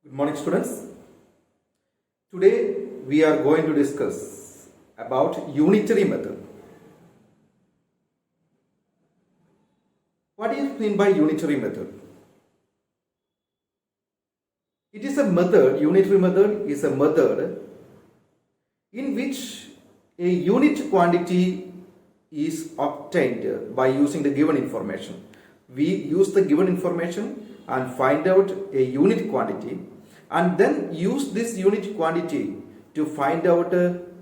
Good morning, students. Today we are going to discuss about unitary method. What do you mean by unitary method? It is a method, unitary method is a method in which a unit quantity is obtained by using the given information. We use the given information and find out a unit quantity and then use this unit quantity to find out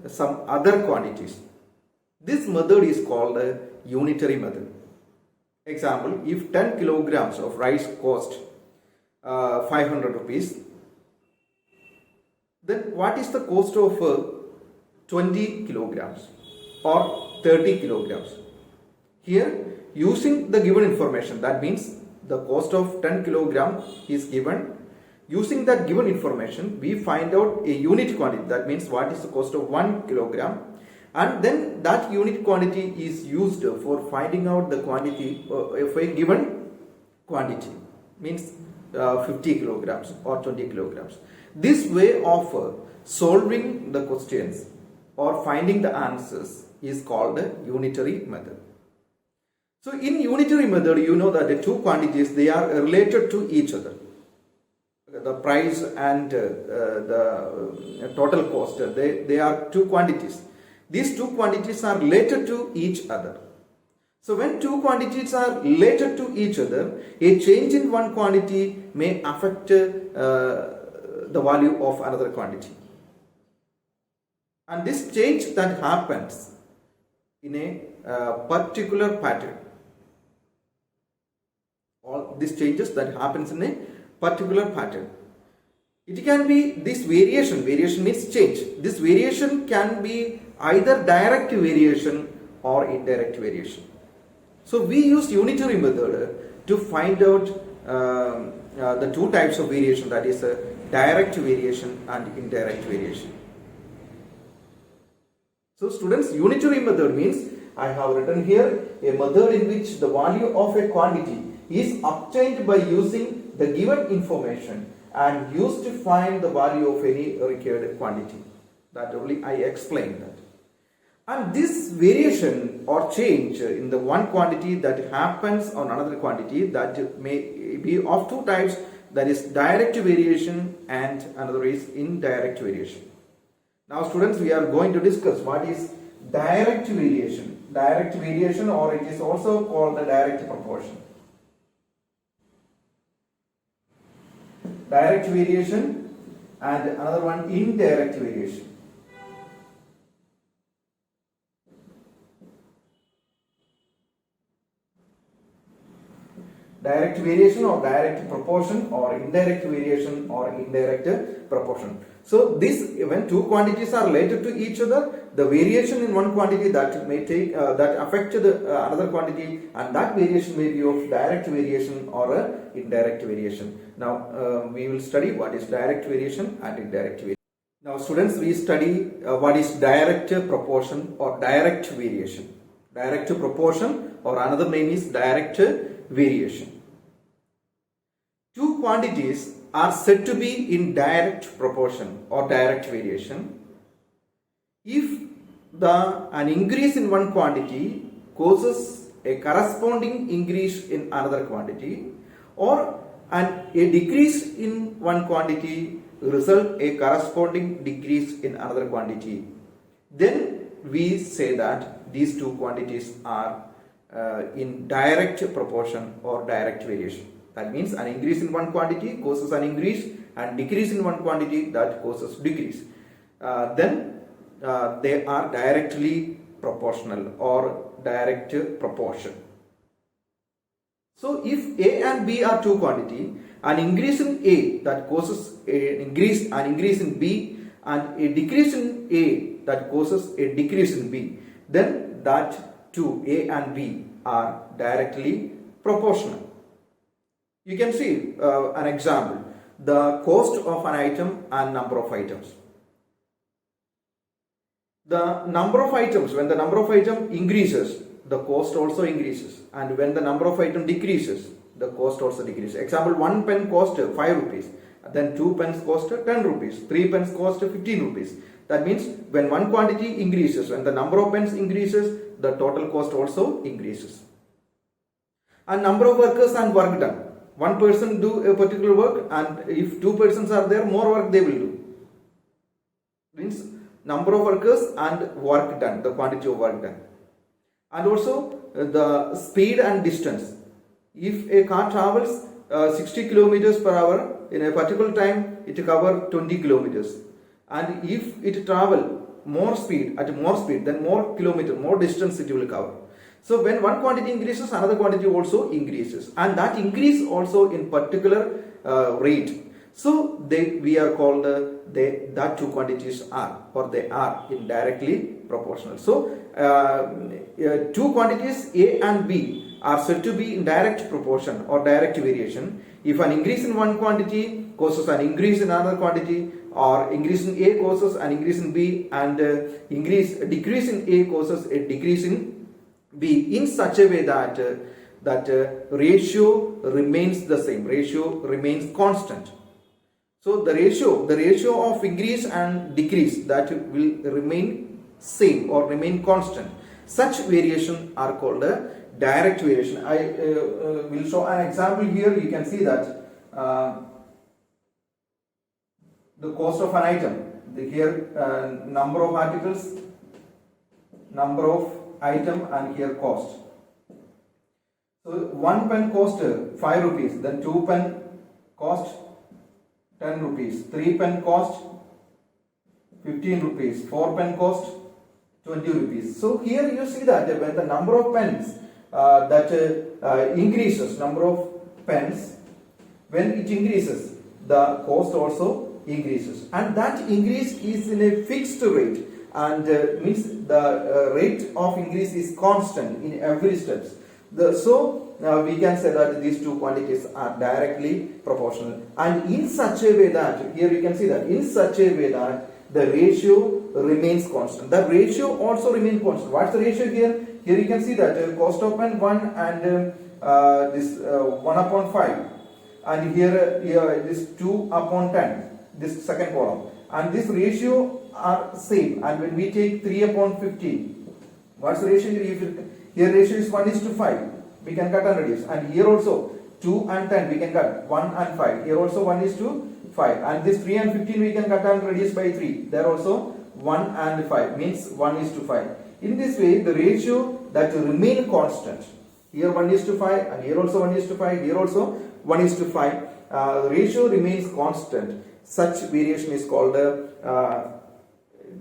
some other quantities. This method is called a unitary method. Example, if 10 kilograms of rice cost 500 rupees, then what is the cost of 20 kilograms or 30 kilograms? Here, using the given information, that means the cost of 10 kilogram is given. Using that given information, we find out a unit quantity, that means what is the cost of 1 kilogram, and then that unit quantity is used for finding out the quantity of a given quantity, means 50 kilograms or 20 kilograms. This way of solving the questions or finding the answers is called a unitary method. So in unitary method, you know that the two quantities, they are related to each other. The price and the total cost, they are two quantities. These two quantities are related to each other. So when two quantities are related to each other, a change in one quantity may affect the value of another quantity. And this change that happens in a particular pattern. All these changes that happens in a particular pattern. It can be this variation means change. This variation can be either direct variation or indirect variation. So we use unitary method to find out the two types of variation, that is direct variation and indirect variation. So students, unitary method means, I have written here, a method in which the value of a quantity is obtained by using the given information and used to find the value of any required quantity. That only I explained that. And this variation or change in the one quantity that happens on another quantity, that may be of two types, that is direct variation and another is indirect variation. Now students, we are going to discuss what is direct variation. Direct variation, or it is also called the direct proportion. Direct variation and another one indirect variation. Direct variation or direct proportion, or indirect variation or indirect proportion. So this, when two quantities are related to each other, the variation in one quantity that may take that affect the another quantity, and that variation may be of direct variation or indirect variation. Now we will study what is direct variation and indirect variation. Now students, we study what is direct proportion or direct variation. Direct proportion, or another name is direct variation. Two quantities are said to be in direct proportion or direct variation if an increase in one quantity causes a corresponding increase in another quantity, or a decrease in one quantity result a corresponding decrease in another quantity. Then we say that these two quantities are in direct proportion or direct variation. That means an increase in one quantity causes an increase, and decrease in one quantity that causes decrease. Then they are directly proportional or direct proportion. So if A and B are two quantity, an increase in A that causes an increase in B, and a decrease in A that causes a decrease in B, then that two, A and B, are directly proportional. You can see an example, the cost of an item and number of items. The number of items, when the number of item increases, the cost also increases, and when the number of item decreases, the cost also decreases. Example, one pen cost 5 rupees. then 2 pence cost 10 rupees, 3 pence cost 15 rupees. That means when one quantity increases, when the number of pence increases, the total cost also increases. And number of workers and work done. One person do a particular work, and if 2 persons are there, more work they will do. Means number of workers and work done, the quantity of work done. And also the speed and distance. If a car travels 60 kilometers per hour in a particular time, it cover 20 kilometers. And if it travel more speed, then more kilometer, more distance it will cover. So when one quantity increases, another quantity also increases, and that increase also in particular rate. So we are called that two quantities are, or they are indirectly proportional. So two quantities A and B are said to be in direct proportion or direct variation if an increase in one quantity causes an increase in another quantity, or increase in A causes an increase in B, and decrease in A causes a decrease in B, in such a way that ratio remains the same, ratio remains constant. So the ratio of increase and decrease, that will remain same or remain constant. Such variation are called a direct variation. I will show an example here. You can see that the cost of an item, here number of articles, number of item, and here cost. So 1 pen cost 5 rupees, then 2 pen cost 10 rupees, 3 pen cost 15 rupees, 4 pen cost 20 rupees. So here you see that when the number of pens increases, number of pens, when it increases, the cost also increases, and that increase is in a fixed rate, and means the rate of increase is constant in every steps. So we can say that these two quantities are directly proportional, and in such a way that, here you can see that, in such a way that the ratio remains constant. The ratio also remains constant. What's the ratio here? Here you can see that cost of pen 1 and this 1 upon 5, and here this 2 upon 10, this second column, and this ratio are same. And when we take 3 upon 15, what's the ratio here? Here ratio is 1:5. We can cut and reduce, and here also 2 and 10 we can cut 1 and 5. Here also 1:5, and this 3 and 15 we can cut and reduce by 3. There also 1 and 5 means 1:5. In this way, the ratio that remain constant. Here 1:5, and here also 1:5. Here also 1:5. Ratio remains constant. Such variation is called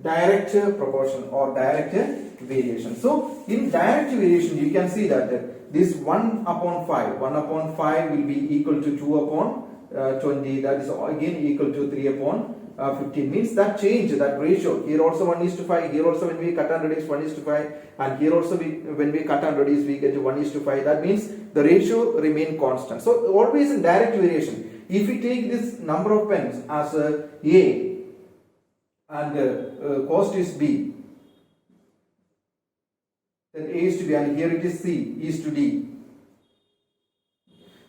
direct proportion or direct variation. So in direct variation, you can see that this 1 upon 5 will be equal to 2 upon 20. That is again equal to 3 upon 15. Means that change, that ratio. Here also 1:5. Here also when we cut and reduce 1:5, and here also when we cut and reduce we get to 1:5. That means the ratio remain constant. So always in direct variation, if we take this number of pens as A and cost is B, then A is to B, and here it is C is to D.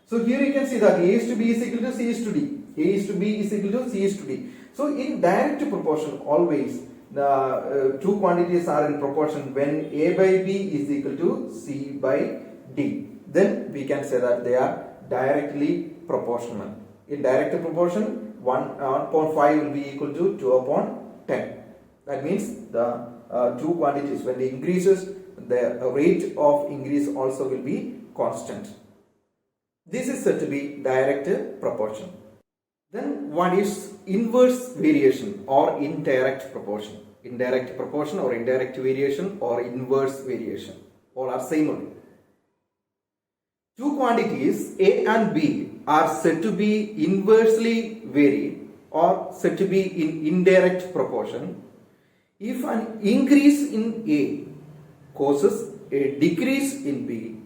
So here you can see that A is to B is equal to C is to D. A is to B is equal to C is to D. So in direct proportion, always the two quantities are in proportion when A by B is equal to C by D. Then we can say that they are directly proportional. In direct proportion, 1 upon 5 will be equal to 2 upon 10. That means the two quantities, when they increases, the rate of increase also will be constant. This is said to be direct proportion. Then what is inverse variation or indirect proportion? Indirect proportion or indirect variation or inverse variation, all are same only. Two quantities A and B are said to be inversely varied or said to be in indirect proportion if an increase in A causes a decrease in B,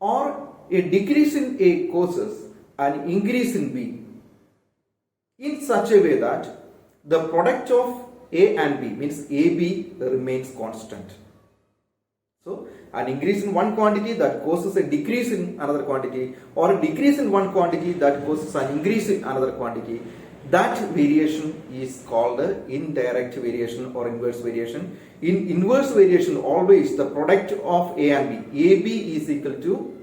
or a decrease in A causes an increase in B, in such a way that the product of A and B, means AB, remains constant. So an increase in one quantity that causes a decrease in another quantity, or a decrease in one quantity that causes an increase in another quantity, that variation is called indirect variation or inverse variation. In inverse variation, always the product of A and B, AB is equal to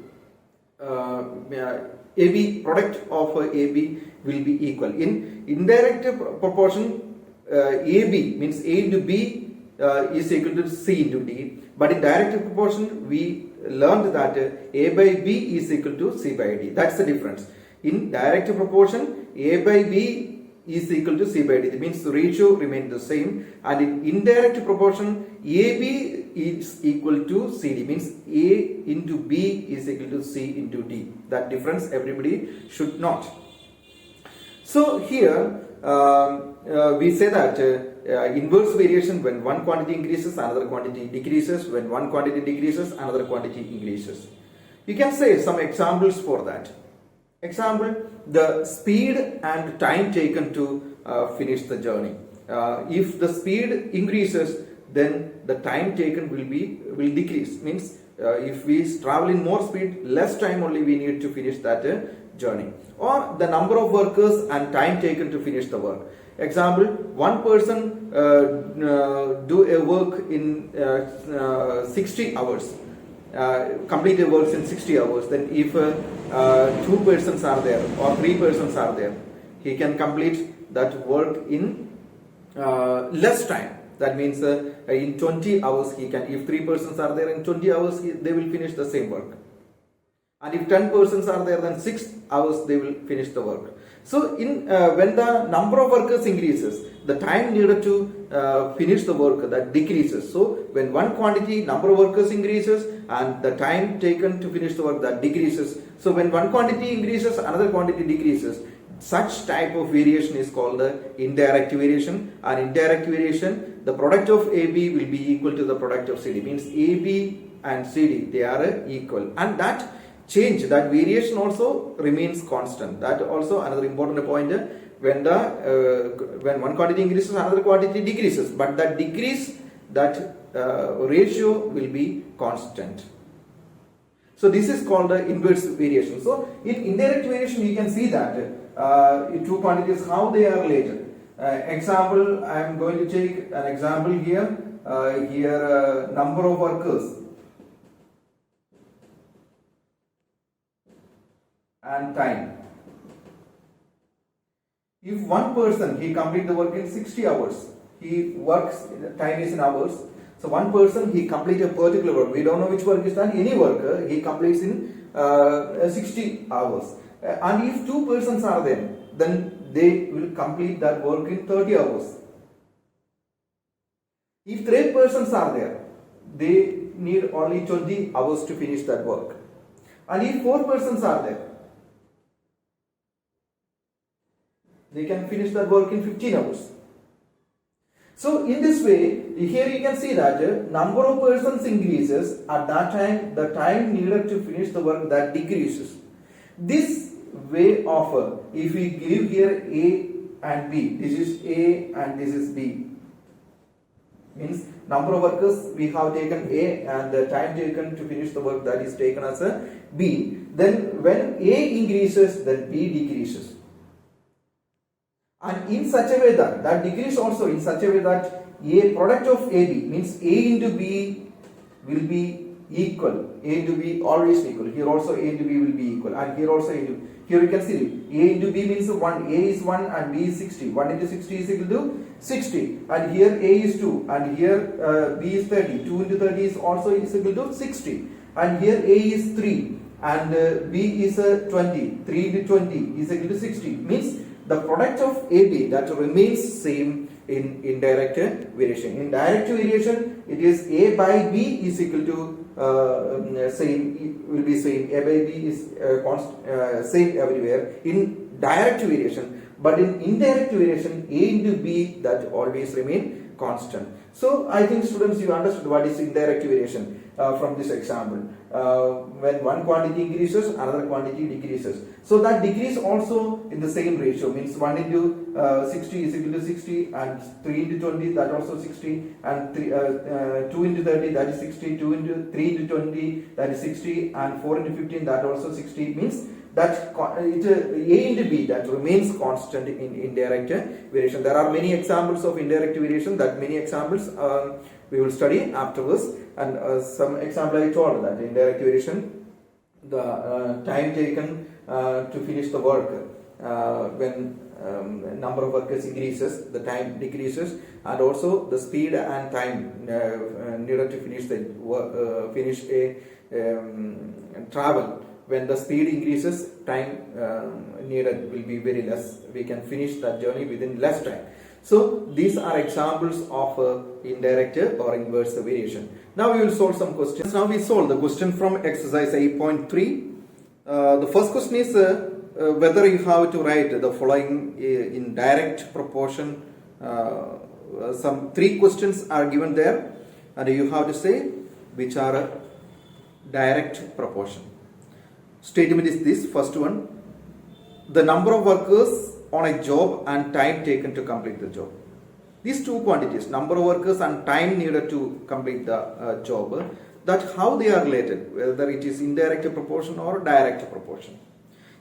AB, product of AB will be equal. In indirect proportion, AB means A into B is equal to C into D. But in direct proportion, we learned that A by B is equal to C by D. That's the difference. In direct proportion, A by B is equal to C by D. That means the ratio remains the same. And in indirect proportion, AB is equal to CD. Means A into B is equal to C into D. That difference everybody should know. So here we say that inverse variation, when one quantity increases, another quantity decreases. When one quantity decreases, another quantity increases. You can say some examples for that. Example, the speed and time taken to finish the journey. If the speed increases, then the time taken will decrease. Means if we travel in more speed, less time only we need to finish that journey. Or the number of workers and time taken to finish the work. Example, one person do a work in 60 hours. Complete the works in 60 hours. Then if 2 persons are there or 3 persons are there, he can complete that work in less time. That means in 20 hours he can. If 3 persons are there, in 20 hours they will finish the same work. And if 10 persons are there, then 6 hours they will finish the work. So when the number of workers increases, the time needed to finish the work that decreases. So when one quantity number of workers increases and the time taken to finish the work that decreases. So when one quantity increases, another quantity decreases. Such type of variation is called the indirect variation. And indirect variation, the product of AB will be equal to the product of CD. Means AB and CD, they are equal. And that change, that variation also remains constant. That also another important point. When one quantity increases, another quantity decreases. But that decrease, that ratio will be constant. So this is called the inverse variation. So in indirect variation, you can see that two quantities, how they are related. Example, I am going to take an example here. Number of workers and time. If one person, he complete the work in 60 hours, he works, time is in hours. So one person, he complete a particular work. We don't know which work is done. Any worker, he completes in 60 hours. And if 2 persons are there, then they will complete that work in 30 hours. If 3 persons are there, they need only 20 hours to finish that work. And if 4 persons are there, they can finish that work in 15 hours. So in this way, here you can see that number of persons increases. At that time, the time needed to finish the work that decreases. This way of, if we give here A and B, this is A and this is B. Means number of workers we have taken A and the time taken to finish the work that is taken as a B. Then when A increases, then B decreases. And in such a way that decrease also in such a way that A product of AB means A into B will be equal. A into B always equal. Here also A into B will be equal. And here also A into, here you can see A into B means 1. A is 1 and B is 60. 1 into 60 is equal to 60. And here A is 2 and here B is 30. 2 into 30 is also equal to 60. And here A is 3 and B is 20. 3 into 20 is equal to 60. Means the product of AB that remains same in indirect variation. In direct variation, it is A by B is equal to same, will be same. A by B is same everywhere in direct variation. But in indirect variation, A into B that always remain constant. So I think students, you understood what is indirect variation. from this example. When one quantity increases, another quantity decreases. So that decrease also in the same ratio, means 1 into 60 is equal to 60, and 3 into 20, that also 60, and 2 into 30, that is 60, 3 into 20, that is 60, and 4 into 15, that also 60, means that A into B, that remains constant in indirect variation. There are many examples of indirect variation. That many examples we will study afterwards, and some example I told that indirect variation, the time taken to finish the work, when number of workers increases, the time decreases, and also the speed and time needed to finish the work, finish a travel. When the speed increases, time needed will be very less. We can finish that journey within less time. So these are examples of indirect or inverse variation. Now we will solve some questions. Now we solve the question from exercise 8.3. The first question is whether you have to write the following in direct proportion. Some 3 questions are given there, and you have to say which are a direct proportion. Statement is this, first one: the number of workers on a job and time taken to complete the job. These 2 quantities, number of workers and time needed to complete the job, that how they are related, whether it is indirect proportion or direct proportion.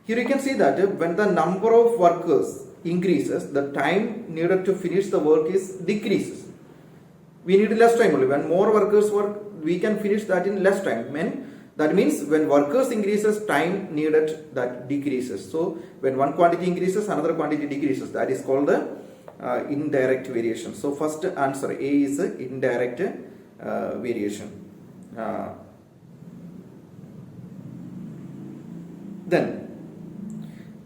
Here you can see that when the number of workers increases, the time needed to finish the work is decreases. We need less time only. When more workers work, we can finish that in less time. That means when workers increases, time needed that decreases. So when one quantity increases, another quantity decreases. That is called the indirect variation. So first answer A is indirect variation. Then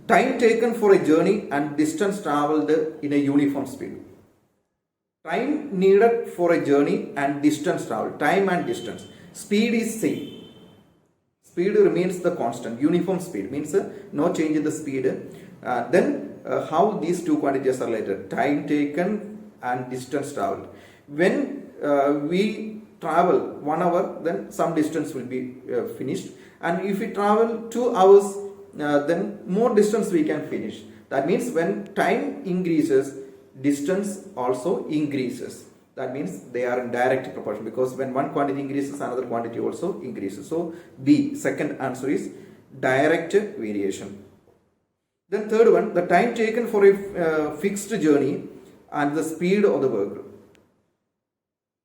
time taken for a journey and distance travelled in a uniform speed. Time needed for a journey and distance travelled. Time and distance. Speed is same. Speed remains the constant. Uniform speed means no change in the speed. Then how these 2 quantities are related? Time taken and distance travelled. When we travel 1 hour, then some distance will be finished. And if we travel 2 hours, then more distance we can finish. That means when time increases, distance also increases. That means they are in direct proportion, because when one quantity increases, another quantity also increases. So B, second answer is direct variation. Then third one, the time taken for a fixed journey and the speed of the worker.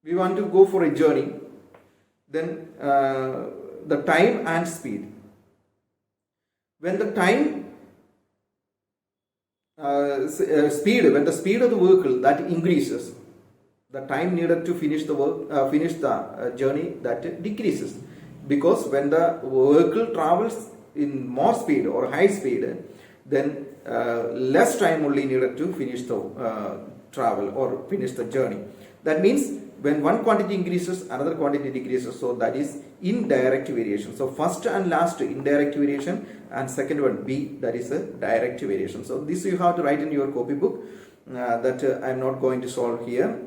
We want to go for a journey, then the time and speed. When the time speed, when the speed of the vehicle that increases, the time needed to finish the work, finish the journey, that decreases, because when the vehicle travels in more speed or high speed, then less time only needed to finish the travel or finish the journey. That means when one quantity increases, another quantity decreases. So that is indirect variation. So first and last indirect variation, and second one B, that is a direct variation. So this you have to write in your copybook. That I am not going to solve here.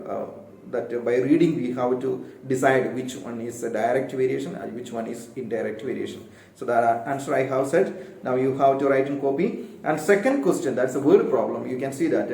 That by reading we have to decide which one is a direct variation and which one is indirect variation. So the answer I have said. Now you have to write in copy. And second question, that's a word problem. You can see that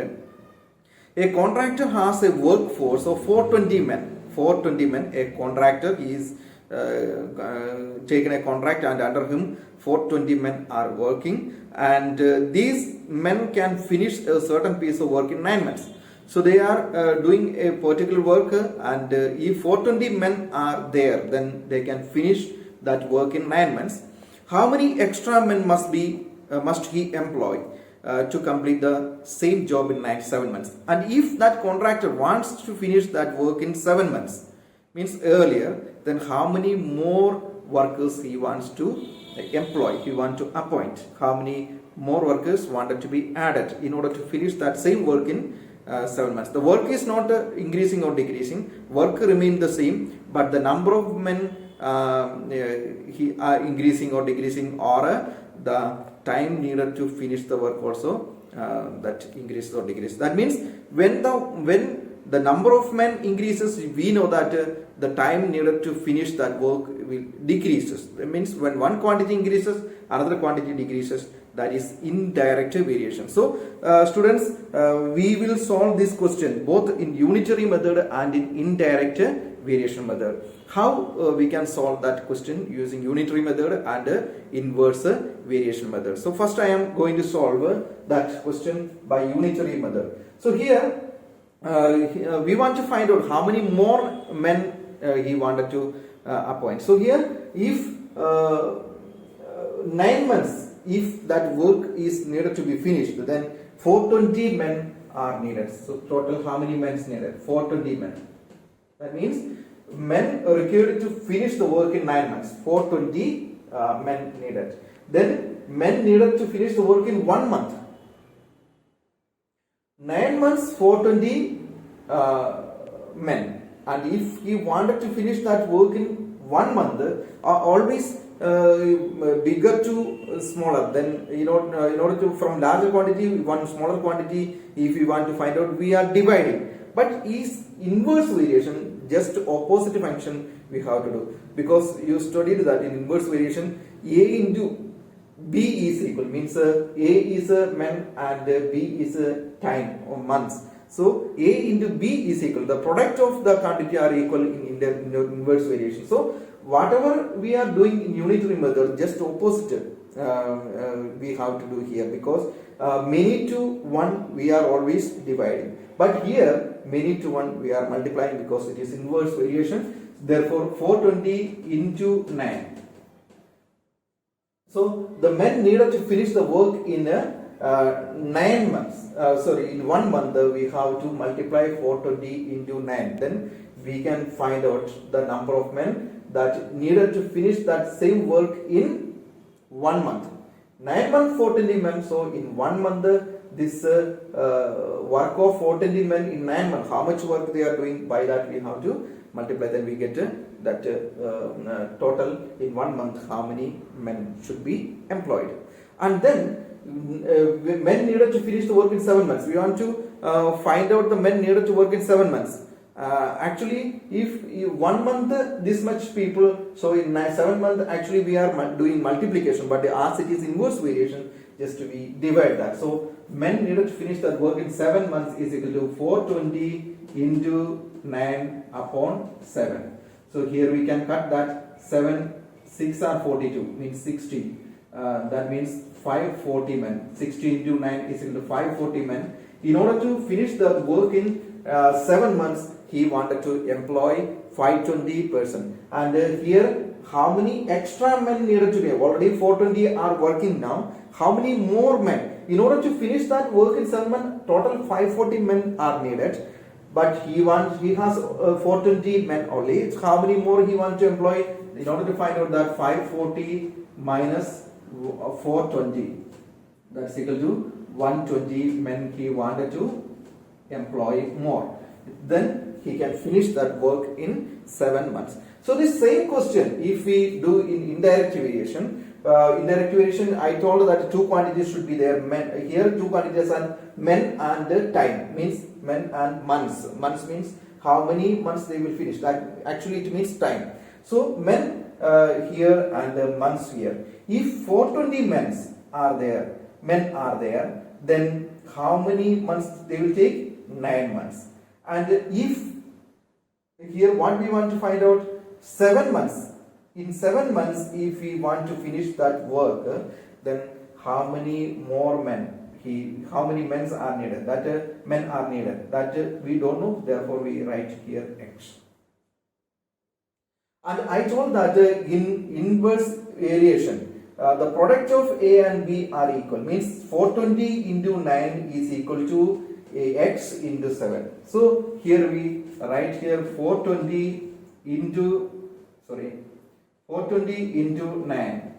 a contractor has a workforce of 420 men. 420 men. A contractor is taken a contract, and under him 420 men are working, and these men can finish a certain piece of work in 9 months. So they are doing a particular work, and if 420 men are there, then they can finish that work in 9 months. How many extra men must he employ to complete the same job in 7 months? And if that contractor wants to finish that work in 7 months, means earlier, then how many more workers he wants to employ, he wants to appoint? How many more workers wanted to be added in order to finish that same work in 7 months? The work is not increasing or decreasing. Work remains the same, but the number of men are increasing or decreasing, or the time needed to finish the work also that increases or decreases. That means when the number of men increases, we know that the time needed to finish that work will decreases. That means when one quantity increases, another quantity decreases. That is indirect variation. So students, we will solve this question both in unitary method and in indirect variation method. How we can solve that question using unitary method and inverse variation method. So first I am going to solve that question by unitary method. So here we want to find out how many more men he wanted to appoint. So here if 9 months, if that work is needed to be finished, then 420 men are needed. So total how many men is needed? 420 men. That means men are required to finish the work in 9 months. 420 men needed. Then men needed to finish the work in 1 month. 9 months, 420 men. And if he wanted to finish that work in 1 month, always bigger to smaller, then in order to from larger quantity one smaller quantity, if we want to find out, we are dividing. But is inverse variation, just opposite function we have to do, because you studied that in inverse variation A into B is equal, means A is a men and B is a time or months. So A into B is equal, the product of the quantity are equal in the inverse variation. So whatever we are doing in unitary method, just opposite we have to do here, because many to 1 we are always dividing, but here many to 1 we are multiplying because it is inverse variation. Therefore 420 into 9. So the men needed to finish the work in 9 months, in 1 month. We have to multiply 420 into 9, then we can find out the number of men that needed to finish that same work in 1 month. 9 months 420 men, so in 1 month this work of 420 men in 9 months, how much work they are doing, by that we have to multiply, then we get that total in 1 month how many men should be employed. And then men needed to finish the work in 7 months. We want to find out the men needed to work in 7 months. Actually, if 1 month this much people, so in 7 months actually we are doing multiplication, but as it is inverse variation, just we divide that. So men needed to finish that work in 7 months is equal to 420 into 9 upon 7. So here we can cut that. 7 6 are 42, means 60. That means 540 men. 60 into 9 is equal to 540 men. In order to finish the work in 7 months, he wanted to employ 520 person. And here how many extra men needed to be? Already 420 are working now. How many more men? In order to finish that work in 7 months, total 540 men are needed. But he has 420 men only. How many more he wants to employ? In order to find out that 540 minus 420, that's equal to 120 men he wanted to employ more. Then he can finish that work in 7 months. So this same question, if we do in indirect variation, I told that 2 quantities should be there. Men, here 2 quantities are men and time, means men and months. Months means how many months they will finish. That actually it means time. So men here and months here. If 420 men are there, then how many months they will take? 9 months. And if here what we want to find out, 7 months. In 7 months, if we want to finish that work, then how many more men? How many men are needed? That men are needed. That we don't know. Therefore, we write here X. And I told that in inverse variation, the product of A and B are equal. Means 420 into 9 is equal to X into 7. So here we write here 420 into 9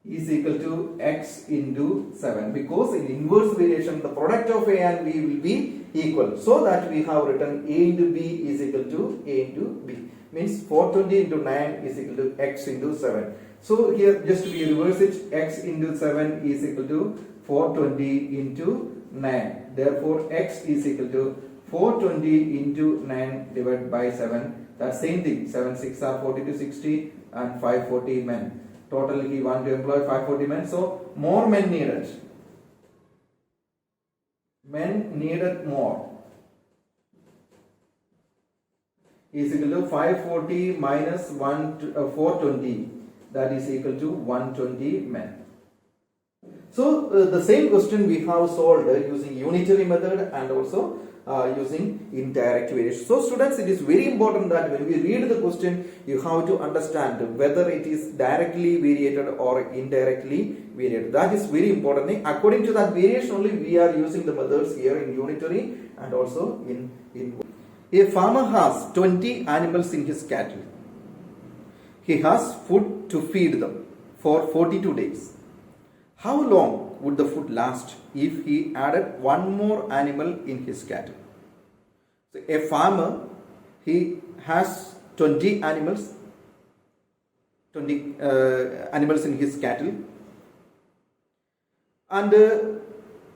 is equal to X into 7, because in inverse variation the product of A and B will be equal. So that we have written A into B is equal to A into B. Means 420 into 9 is equal to X into 7. So here just we reverse it, X into 7 is equal to 420 into 9. Therefore X is equal to 420 into 9 divided by 7. That same thing. 7 6 are 40 to 60 and 540 men. Total he want to employ 540 men. So more men needed. Men needed more. Is equal to 540 minus 420. That is equal to 120 men. So the same question we have solved using unitary method and also using indirect variation. So students, it is very important that when we read the question, you have to understand whether it is directly variated or indirectly variated. That is very important thing. According to that variation only, we are using the methods here in unitary and also in a farmer has 20 animals in his cattle. He has food to feed them for 42 days. How long would the food last if he added one more animal in his cattle? So a farmer, he has 20 animals in his cattle, and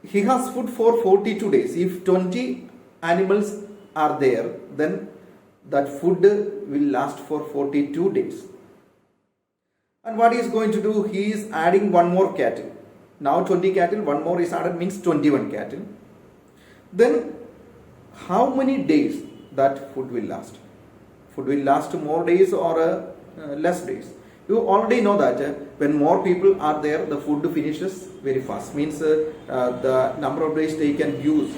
he has food for 42 days. If 20 animals are there, then that food will last for 42 days. And what he is going to do, he is adding one more cattle. Now 20 cattle, one more is added, means 21 cattle. Then how many days that food will last? Food will last more days or less days? You already know that when more people are there, the food finishes very fast. Means the number of days they can use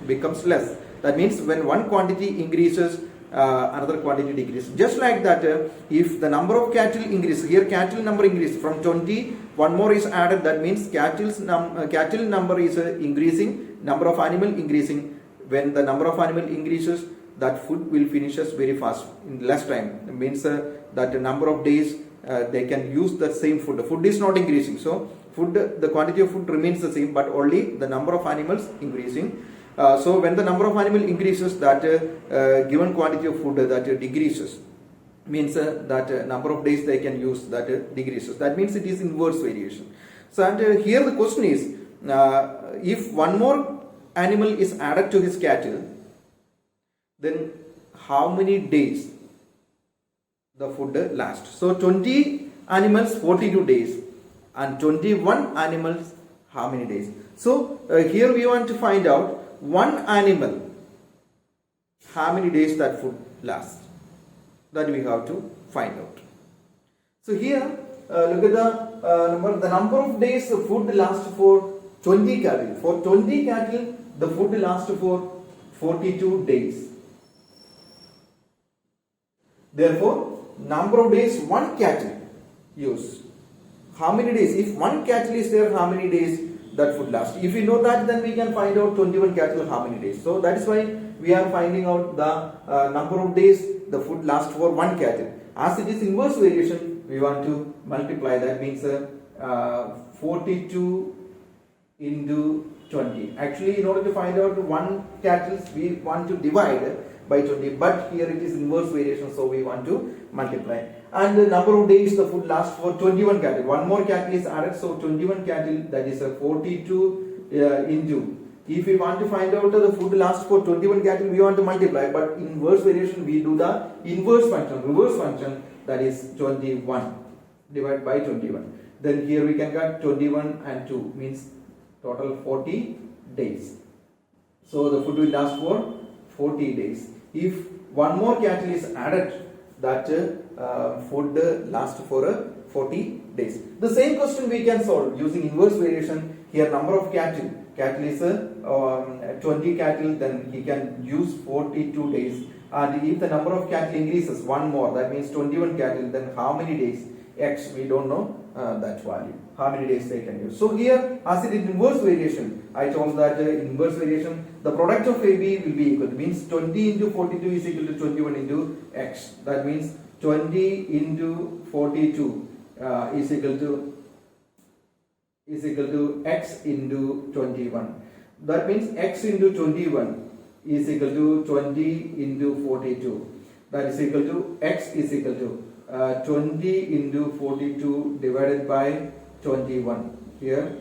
becomes less. That means when one quantity increases, another quantity decreases. Just like that, if the number of cattle increases, here cattle number increases from 20, one more is added. That means cattle number is increasing, number of animal increasing. When the number of animal increases, that food will finishes very fast in less time. It means that the number of days they can use the same food. The food is not increasing, so the quantity of food remains the same, but only the number of animals increasing. So when the number of animal increases, that given quantity of food that decreases, means that number of days they can use that decreases. That means it is inverse variation. So and here the question is, if one more animal is added to his cattle, then how many days the food lasts? So 20 animals 42 days and 21 animals how many days? So here we want to find out one animal how many days that food lasts. That we have to find out. So here look at the number of days the food lasts for 20 cattle. For 20 cattle the food lasts for 42 days. Therefore, number of days one cattle use. How many days? If one cattle is there, how many days that food lasts? If we know that, then we can find out 21 cattle how many days. So that is why we are finding out the number of days the food lasts for one cattle. As it is inverse variation, we want to multiply. That means 42 into 20. Actually, in order to find out one cattle, we want to divide by 20, but here it is inverse variation, so we want to multiply. And the number of days the food lasts for 21 cattle. One more cattle is added, so 21 cattle, that is 42 into. If we want to find out the food lasts for 21 cattle, we want to multiply, but in inverse variation we do the inverse function, reverse function, that is 21 divided by 21. Then here we can get 21 and 2 means total 40 days. So the food will last for 40 days. If one more cattle is added, that food lasts for 40 days. The same question we can solve using inverse variation. Here number of cattle is 20 cattle, then he can use 42 days. And if the number of cattle increases one more, that means 21 cattle, then how many days? X, we don't know that value, how many days they can use. So here, as it is inverse variation, I told that inverse variation, the product of AB will be equal to, means 20 into 42 is equal to 21 into X. That means 20 into 42 is equal to X into 21. That means X into 21 is equal to 20 into 42. That is equal to X is equal to 20 into 42 divided by 21. Here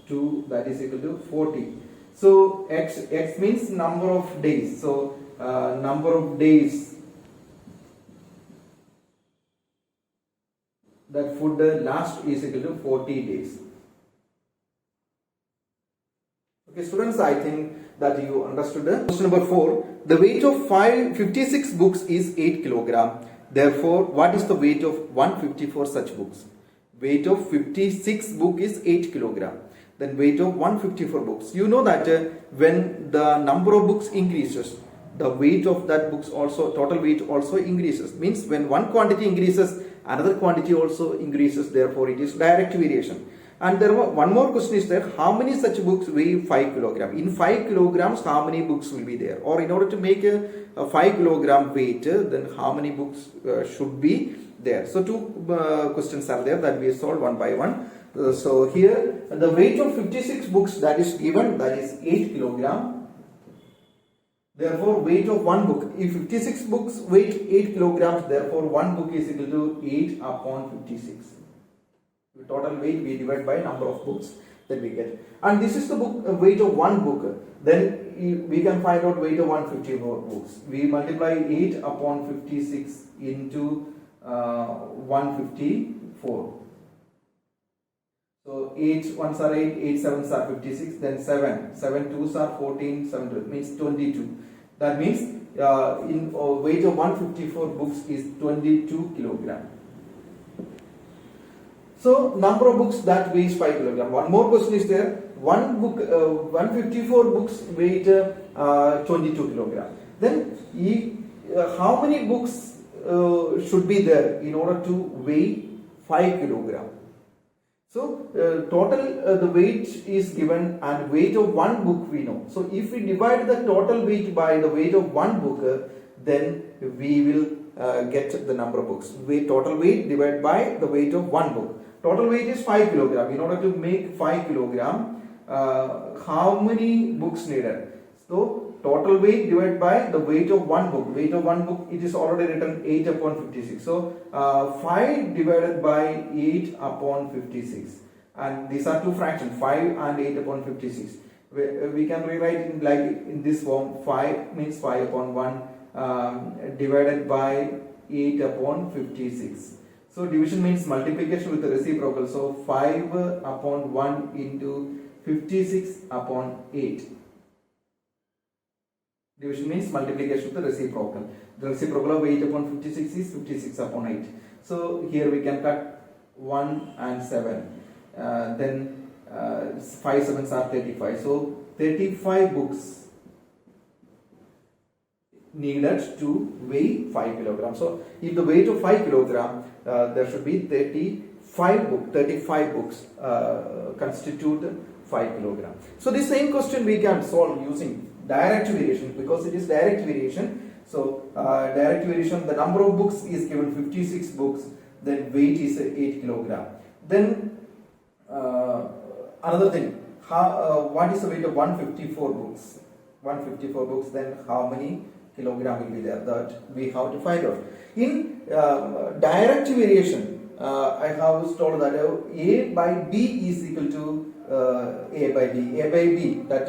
2, that is equal to 40. So x means number of days. So number of days that food lasts is equal to 40 days. Okay, students, I think that you understood. Question number 4. The weight of 56 books is 8 kilogram. Therefore, what is the weight of 154 such books? Weight of 56 book is 8 kilogram. Then weight of 154 books. You know that when the number of books increases, the weight of that books also, total weight also increases. Means when one quantity increases, another quantity also increases. Therefore, it is direct variation. And there one more question is there, how many such books weigh 5 kilogram? In 5 kilograms, how many books will be there? Or in order to make a 5 kilogram weight, then how many books should be there? So two questions are there that we solve one by one. So here the weight of 56 books that is given, that is 8 kilogram. Therefore, weight of one book, if 56 books weight 8 kilograms, therefore one book is equal to 8 upon 56. The total weight we divide by number of books that we get. And this is the book weight of one book. Then we can find out weight of 154 books. We multiply 8 upon 56 into 154. So 8 ones are 8, 8 sevens are 56, then 7 twos are 14, 7 2 means 22. That means in weight of 154 books is 22 kilogram. So number of books that weighs 5 kilogram. One more question is there. One book, 154 books weight 22 kilogram. Then how many books should be there in order to weigh 5 kilogram? So total the weight is given and weight of one book we know. So if we divide the total weight by the weight of one book, then we will get the number of books. Total weight divided by the weight of one book. Total weight is 5 kilogram. In order to make 5 kilogram, how many books needed? So total weight divided by the weight of one book. Weight of one book, it is already written 8 upon 56. So 5 divided by 8 upon 56. And these are two fractions, 5 and 8 upon 56. We can rewrite in like in this form. 5 means 5 upon 1 divided by 8 upon 56. So division means multiplication with the reciprocal. So 5 upon 1 into 56 upon 8. Division means multiplication with the reciprocal. The reciprocal of 8 upon 56 is 56 upon 8. So here we can cut 1 and 7. Then 5 sevens are 35. So 35 books needed to weigh 5 kilograms. So if the weight of 5 kilogram, there should be 35 books constitute 5 kilogram. So this same question we can solve using direct variation, because it is direct variation. So direct variation, the number of books is given 56 books, then weight is 8 kilogram. Then another thing, what is the weight of 154 books? 154 books, then how many kilogram will be there? That we have to find out. In direct variation, I have told that A by B is equal to A by B. A by B, that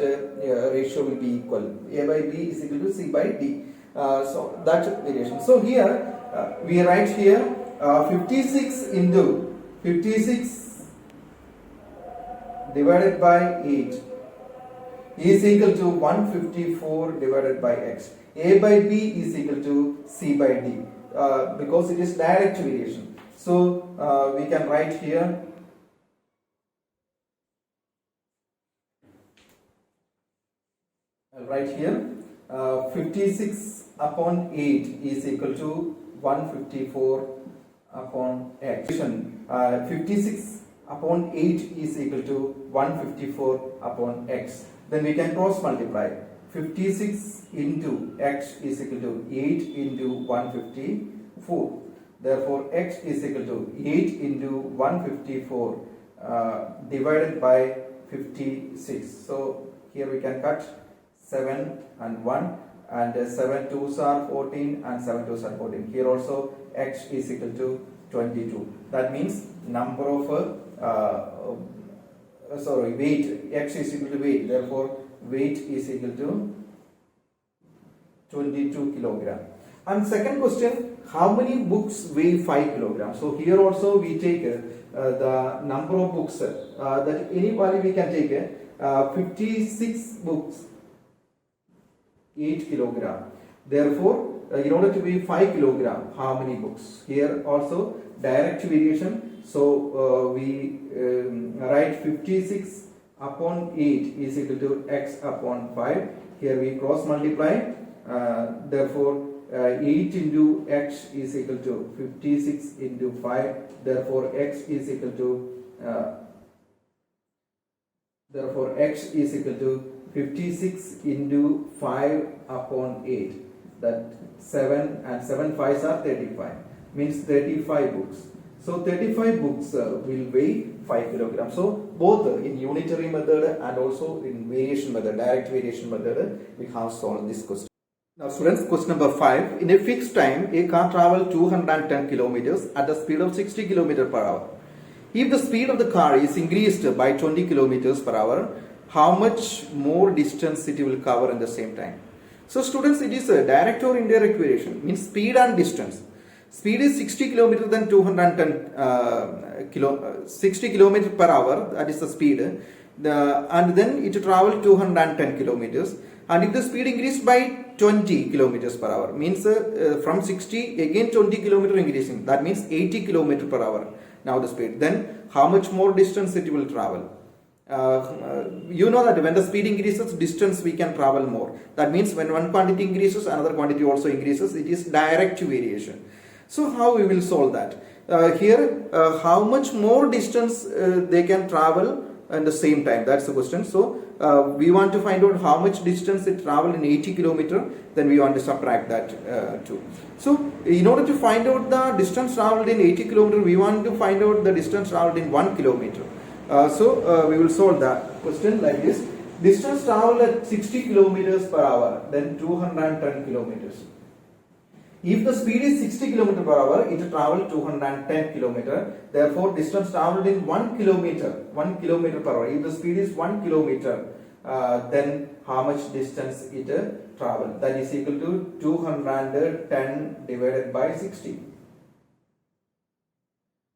ratio will be equal. A by B is equal to C by D. So that variation. So here we write here 56 into 56 divided by 8 is equal to 154 divided by X. A by B is equal to C by D, because it is direct variation. So we can write here I'll write here 56 upon 8 is equal to 154 upon X. 56 upon 8 is equal to 154 upon X. Then we can cross multiply. 56 into X is equal to 8 into 154. Therefore, X is equal to 8 into 154 divided by 56. So here we can cut 7 and 1, and 7 twos are 14 and 7 twos are 14. Here also X is equal to 22. That means number of weight, X is equal to weight. Therefore weight is equal to 22 kilogram. And second question, how many books weigh 5 kilograms? So here also we take the number of books that any value we can take 56 books 8 kilogram. Therefore, in order to weigh 5 kilogram, how many books? Here also direct variation. So we write 56 upon 8 is equal to x upon 5. Here we cross multiply. Therefore, 8 into x is equal to 56 into 5. Therefore, x is equal to 56 into 5 upon 8. That 7 and 7 5s are 35. Means 35 books. So 35 books will weigh 5 kilograms. So both in unitary method and also in variation method, direct variation method, we have solved this question. Now students, question number 5. In a fixed time, a car travels 210 kilometers at the speed of 60 kilometers per hour. If the speed of the car is increased by 20 kilometers per hour, how much more distance it will cover in the same time? So students, it is a direct or indirect variation, means speed and distance. Speed is 60 kilometers than 60 kilometers per hour, that is the speed. And then it travel 210 kilometers. And if the speed increased by 20 kilometers per hour, means from 60 again 20 kilometer increasing, that means 80 kilometers per hour now the speed. Then how much more distance it will travel? You know that when the speed increases, distance we can travel more. That means when one quantity increases, another quantity also increases. It is direct variation. So how we will solve that? Here, how much more distance they can travel at the same time? That's the question. So we want to find out how much distance it travel in 80 kilometer. Then we want to subtract that too. So in order to find out the distance traveled in 80 kilometer, we want to find out the distance traveled in 1 kilometer. So we will solve that question like this. Distance traveled at 60 kilometers per hour, then 210 kilometers. If the speed is 60 km per hour, it travel 210 km. Therefore, distance traveled in 1 kilometer per hour. If the speed is 1 kilometer, then how much distance it travel? That is equal to 210 divided by 60.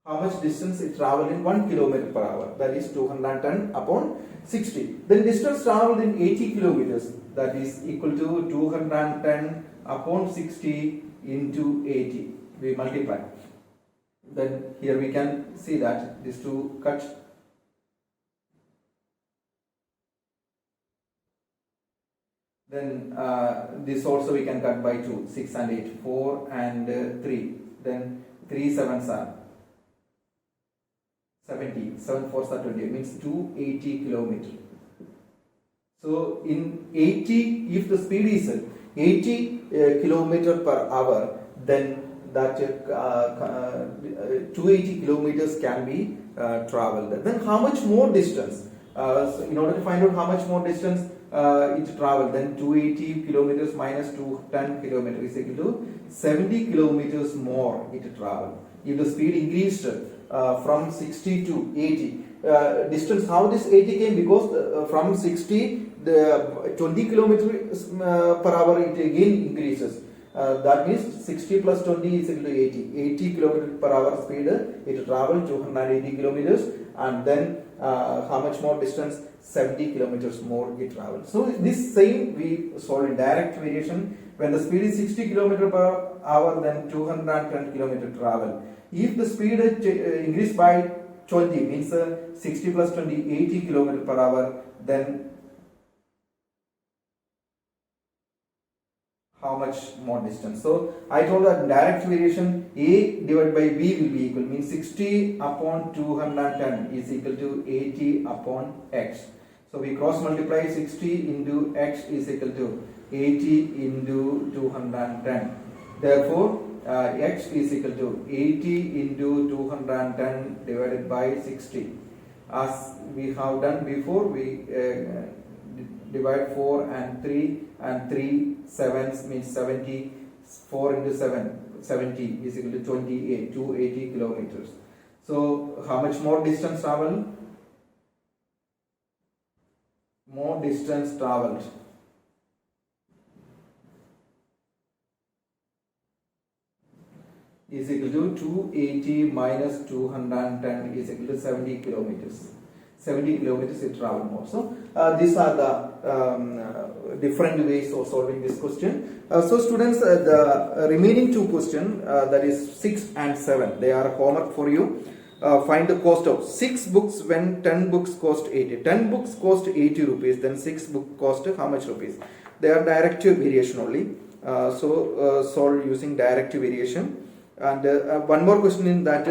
How much distance it traveled in 1 kilometer per hour? That is 210 upon 60. Then distance traveled in 80 kilometers. That is equal to 210 upon 60 into 80. We multiply. Then here we can see that these two cut. Then this also we can cut by 2. 6 and 8. 4 and 3. Then 3 7s are 70. 7 4s are 20. It means 280 kilometers. So in 80, if the speed is 80 kilometer per hour, then that 280 kilometers can be traveled. Then how much more distance? So in order to find out how much more distance it traveled, then 280 kilometers minus 210 kilometers is equal to 70 kilometers more it traveled. If the speed increased from 60 to 80, distance, how this 80 came? Because from 60 the 20 kilometers per hour it again increases. That means 60 plus 20 is equal to 80. 80 kilometers per hour speed it travel 280 kilometers, and then how much more distance? 70 kilometers more it travels. So this same we solve in direct variation. When the speed is 60 kilometers per hour, then 210 kilometer travel. If the speed increased by 20, means 60 plus 20, 80 kilometers per hour, then how much more distance? So I told that direct variation A divided by B will be equal, means 60 upon 210 is equal to 80 upon x. So we cross multiply 60 into x is equal to 80 into 210. Therefore, x is equal to 80 into 210 divided by 60. As we have done before, we divide 4 and 3 and 3 sevens means 70. 4 into 7, 70 is equal to 28, 280 kilometers. So how much more distance travel? more distance traveled. Is equal to 280 minus 210 is equal to 70 kilometers. 70 kilometers it travel more. So these are the different ways of solving this question. So students, the remaining two questions, that is 6 and 7, they are homework for you. Find the cost of 6 books when 10 books cost 80. 10 books cost 80 rupees, then 6 books cost how much rupees? They are directive variation only. So solve using directive variation. And one more question in that,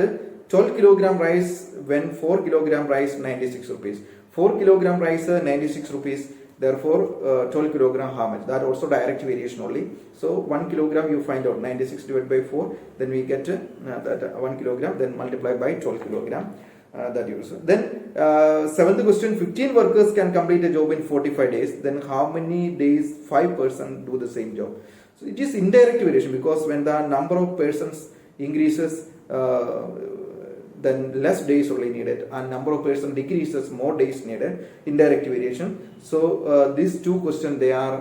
12 kilogram rice when 4 kilogram rice 96 rupees. 4 kilogram rice 96 rupees, therefore 12 kilogram how much? That also direct variation only. So 1 kilogram you find out 96 divided by 4, then we get that 1 kilogram, then multiply by 12 kilogram. That you also. Then seventh question, 15 workers can complete a job in 45 days. Then how many days 5 persons do the same job? So it is indirect variation, because when the number of persons increases, then less days only needed, and number of persons decreases, more days needed. Indirect variation. So these two questions, they are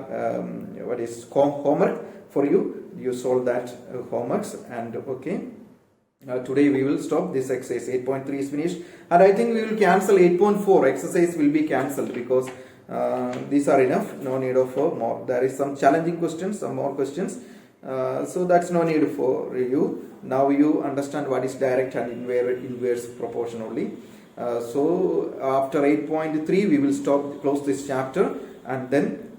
what is homework for you. You solve that homeworks, and okay. Today we will stop this exercise. 8.3 is finished, and I think we will cancel 8.4 exercise will be cancelled, because these are enough. No need of more. There is some challenging questions, some more questions. So that's no need for review. Now you understand what is direct and inverse proportion only. So after 8.3 we will close this chapter, and then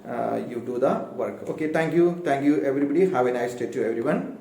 you do the work. Okay, thank you everybody. Have a nice day to everyone.